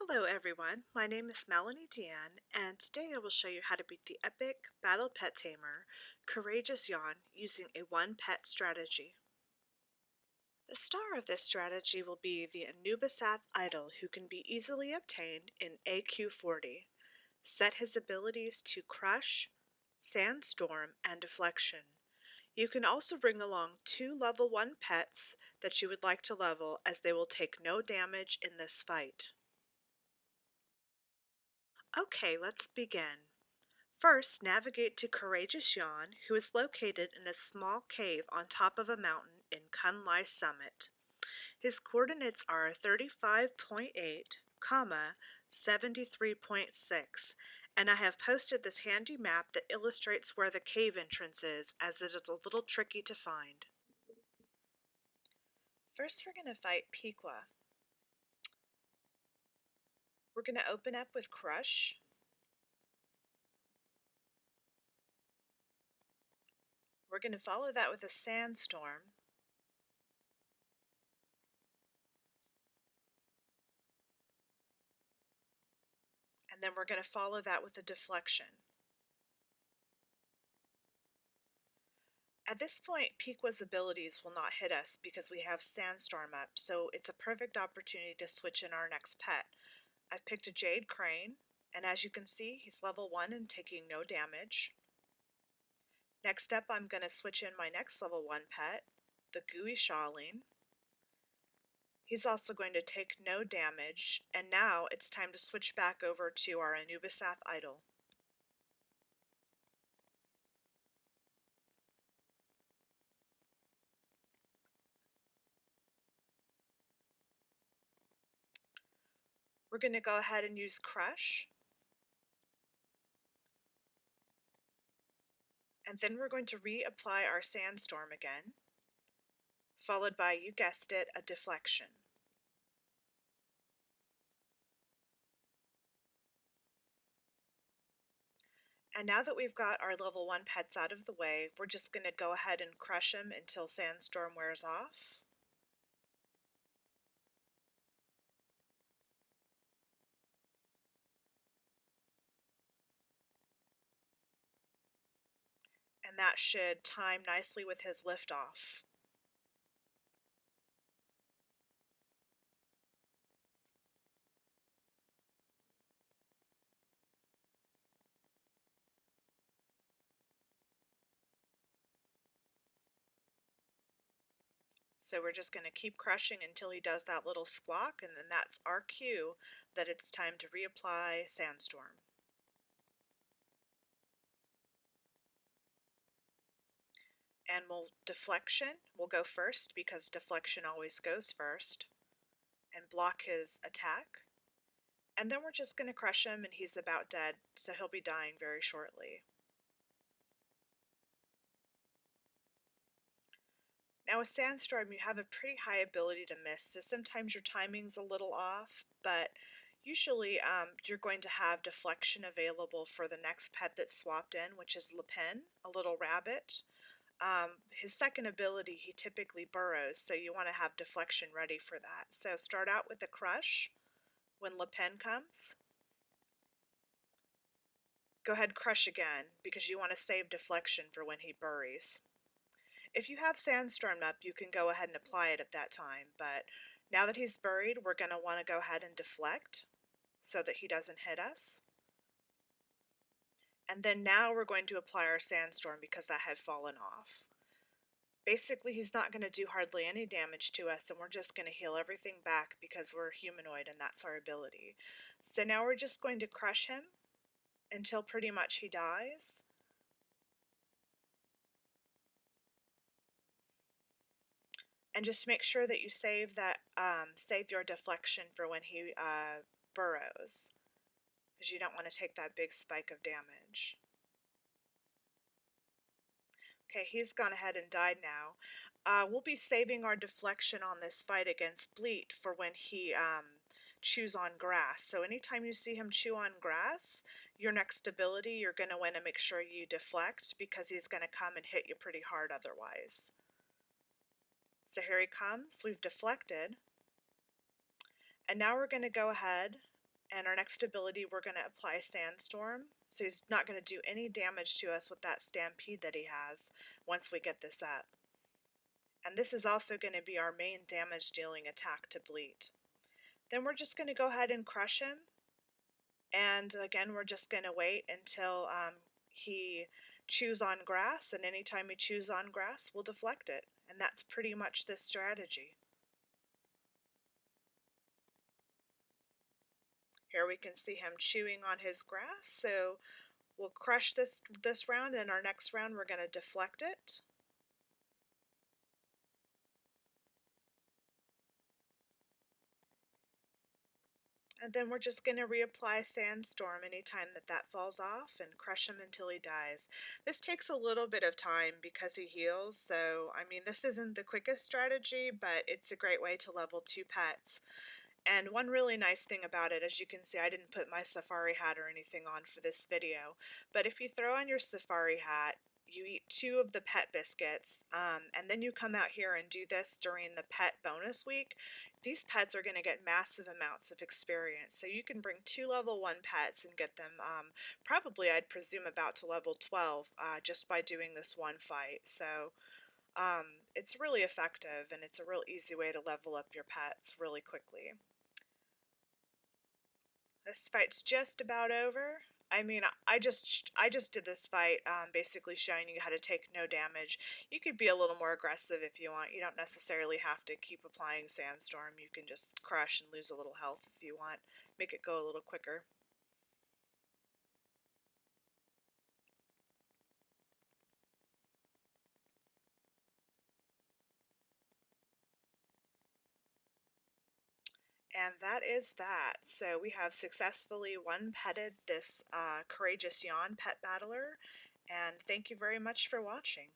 Hello everyone, my name is Melanie Deanne, and today I will show you how to beat the epic Battle Pet Tamer, Courageous Yawn, using a one-pet strategy. The star of this strategy will be the Anubisath Idol, who can be easily obtained in AQ40. Set his abilities to Crush, Sandstorm, and Deflection. You can also bring along 2 level 1 pets that you would like to level, as they will take no damage in this fight. Okay, let's begin. First, navigate to Courageous Yawn, who is located in a small cave on top of a mountain in Kunlai Summit. His coordinates are 35.8, 73.6, and I have posted this handy map that illustrates where the cave entrance is, as it is a little tricky to find. First, we're going to fight Piqua. We're going to open up with Crush. We're going to follow that with a Sandstorm. And then we're going to follow that with a Deflection. At this point, Piqua's abilities will not hit us because we have Sandstorm up, so it's a perfect opportunity to switch in our next pet. I've picked a Jade Crane, and as you can see, he's level 1 and taking no damage. Next up, I'm going to switch in my next level 1 pet, the Gooey Shawling. He's also going to take no damage, and now it's time to switch back over to our Anubisath Idol. We're going to go ahead and use Crush. And then we're going to reapply our Sandstorm again, followed by, you guessed it, a Deflection. And now that we've got our level 1 pets out of the way, we're just going to go ahead and crush them until Sandstorm wears off. And that should time nicely with his liftoff. So we're just going to keep crushing until he does that little squawk, and then that's our cue that it's time to reapply Sandstorm. And Deflection will go first because Deflection always goes first, and block his attack. And then we're just going to crush him, and he's about dead, so he'll be dying very shortly. Now with Sandstorm, you have a pretty high ability to miss, so sometimes your timing's a little off, but usually you're going to have Deflection available for the next pet that's swapped in, which is Pen, a little rabbit. His second ability, he typically burrows, so you want to have Deflection ready for that. So start out with a Crush when Pen comes. Go ahead and Crush again, because you want to save Deflection for when he buries. If you have Sandstorm up, you can go ahead and apply it at that time, but now that he's buried, we're going to want to go ahead and deflect so that he doesn't hit us. And then now we're going to apply our Sandstorm because that had fallen off. Basically, he's not going to do hardly any damage to us, and we're just going to heal everything back because we're humanoid and that's our ability. So now we're just going to crush him until pretty much he dies. And just make sure that you save your Deflection for when he burrows, because you don't want to take that big spike of damage. Okay, he's gone ahead and died now. We'll be saving our Deflection on this fight against Bleat for when he chews on grass. So anytime you see him chew on grass, your next ability, you're going to want to make sure you deflect, because he's going to come and hit you pretty hard otherwise. So here he comes, we've deflected, and now we're going to go ahead And our next ability, we're going to apply Sandstorm. So he's not going to do any damage to us with that Stampede that he has once we get this up. And this is also going to be our main damage dealing attack to Bleat. Then we're just going to go ahead and crush him. And again, we're just going to wait until he chews on grass, and anytime he chews on grass, we'll deflect it. And that's pretty much this strategy. Here we can see him chewing on his grass, so we'll crush this round, and our next round we're going to deflect it. And then we're just going to reapply Sandstorm anytime that falls off and crush him until he dies. This takes a little bit of time because he heals, so I mean this isn't the quickest strategy, but it's a great way to level 2 pets. And one really nice thing about it, as you can see, I didn't put my safari hat or anything on for this video, but if you throw on your safari hat, you eat 2 of the pet biscuits, and then you come out here and do this during the pet bonus week, these pets are going to get massive amounts of experience. So you can bring 2 level 1 pets and get them probably, I'd presume, about to level 12 just by doing this one fight. So it's really effective, and it's a real easy way to level up your pets really quickly. This fight's just about over. I mean, I just did this fight basically showing you how to take no damage. You could be a little more aggressive if you want. You don't necessarily have to keep applying Sandstorm. You can just crush and lose a little health if you want. Make it go a little quicker. And that is that. So we have successfully one-petted this Courageous Yawn pet battler, and thank you very much for watching.